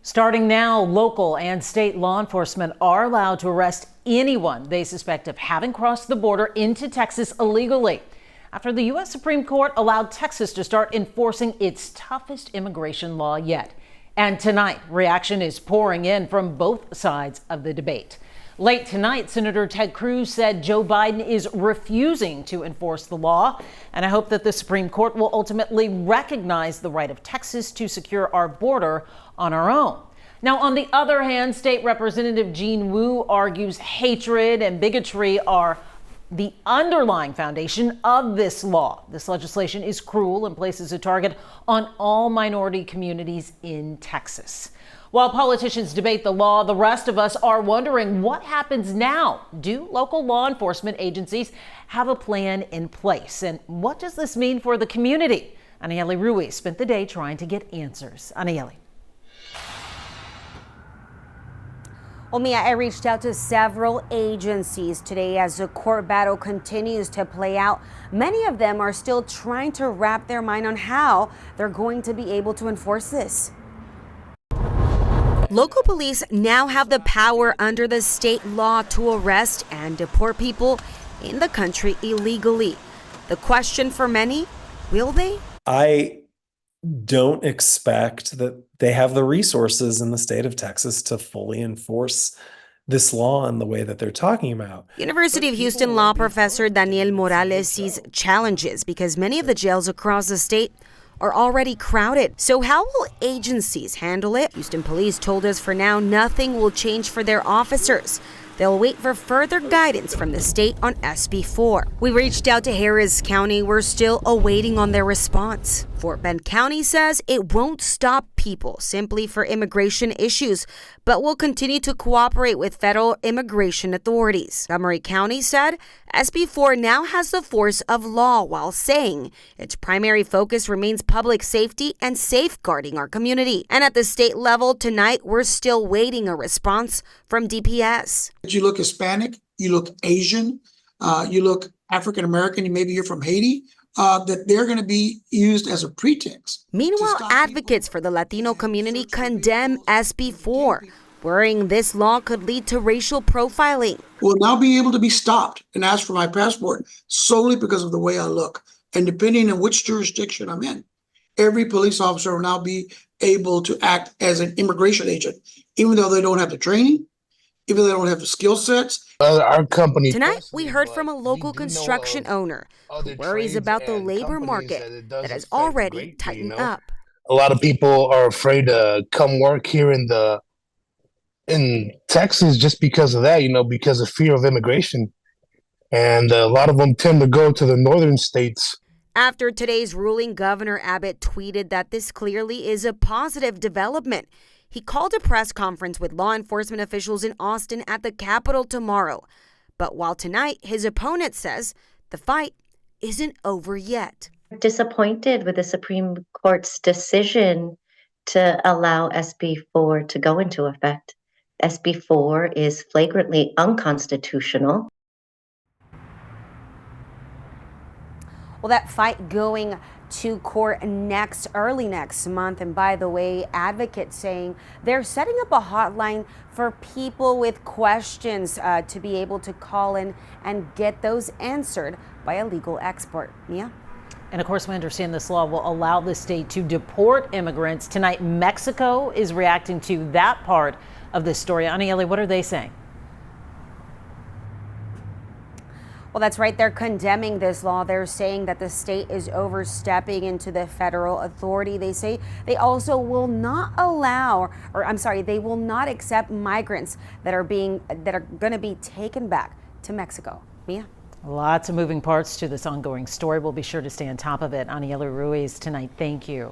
Starting now, local and state law enforcement are allowed to arrest anyone they suspect of having crossed the border into Texas illegally, after the U.S. Supreme Court allowed Texas to start enforcing its toughest immigration law yet. And tonight, reaction is pouring in from both sides of the debate. Late tonight, Senator Ted Cruz said Joe Biden is refusing to enforce the law, and I hope that the Supreme Court will ultimately recognize the right of Texas to secure our border on our own. Now, on the other hand, State Representative Jean Wu argues hatred and bigotry are the underlying foundation of this law. This legislation is cruel and places a target on all minority communities in Texas. While politicians debate the law, the rest of us are wondering what happens now. Do local law enforcement agencies have a plan in place? And what does this mean for the community? Anieli Ruiz spent the day trying to get answers. Anieli. Well, Mia, I reached out to several agencies today as the court battle continues to play out. Many of them are still trying to wrap their mind on how they're going to be able to enforce this. Local police now have the power under the state law to arrest and deport people in the country illegally. The question for many, will they? I don't expect that they have the resources in the state of Texas to fully enforce this law in the way that they're talking about. University of Houston law professor Daniel Morales sees challenges because many of the jails across the state are already crowded. So how will agencies handle it? Houston police told us for now nothing will change for their officers. They'll wait for further guidance from the state on SB4. We reached out to Harris County. We're still awaiting on their response. Fort Bend County says it won't stop people simply for immigration issues, but will continue to cooperate with federal immigration authorities. Montgomery County said SB4 now has the force of law while saying its primary focus remains public safety and safeguarding our community. And at the state level tonight, we're still waiting a response from DPS. You look Hispanic, you look Asian, you look African American, maybe you're from Haiti, that they're going to be used as a pretext. Meanwhile, advocates for the Latino community condemn SB4, worrying this law could lead to racial profiling. Will now be able to be stopped and asked for my passport solely because of the way I look. And depending on which jurisdiction I'm in, every police officer will now be able to act as an immigration agent, even though they don't have the training, even though they don't have the skill sets. Our company. Tonight, we heard from a local construction owner who worries about the labor market that has already tightened up. A lot of people are afraid to come work here in Texas just because of that, because of fear of immigration. And a lot of them tend to go to the northern states. After today's ruling, Governor Abbott tweeted that this clearly is a positive development. He called a press conference with law enforcement officials in Austin at the Capitol tomorrow. But while tonight, his opponent says the fight isn't over yet. Disappointed with the Supreme Court's decision to allow SB4 to go into effect. SB4 is flagrantly unconstitutional. Well, that fight going to court early next month. And by the way, advocates saying they're setting up a hotline for people with questions to be able to call in and get those answered by a legal expert. Mia? And of course, we understand this law will allow the state to deport immigrants. Tonight, Mexico is reacting to that part of this story. Anieli, what are they saying? Well, that's right. They're condemning this law. They're saying that the state is overstepping into the federal authority. They say they also will not they will not accept migrants that are going to be taken back to Mexico. Mia? Lots of moving parts to this ongoing story. We'll be sure to stay on top of it. Anieli Ruiz tonight. Thank you.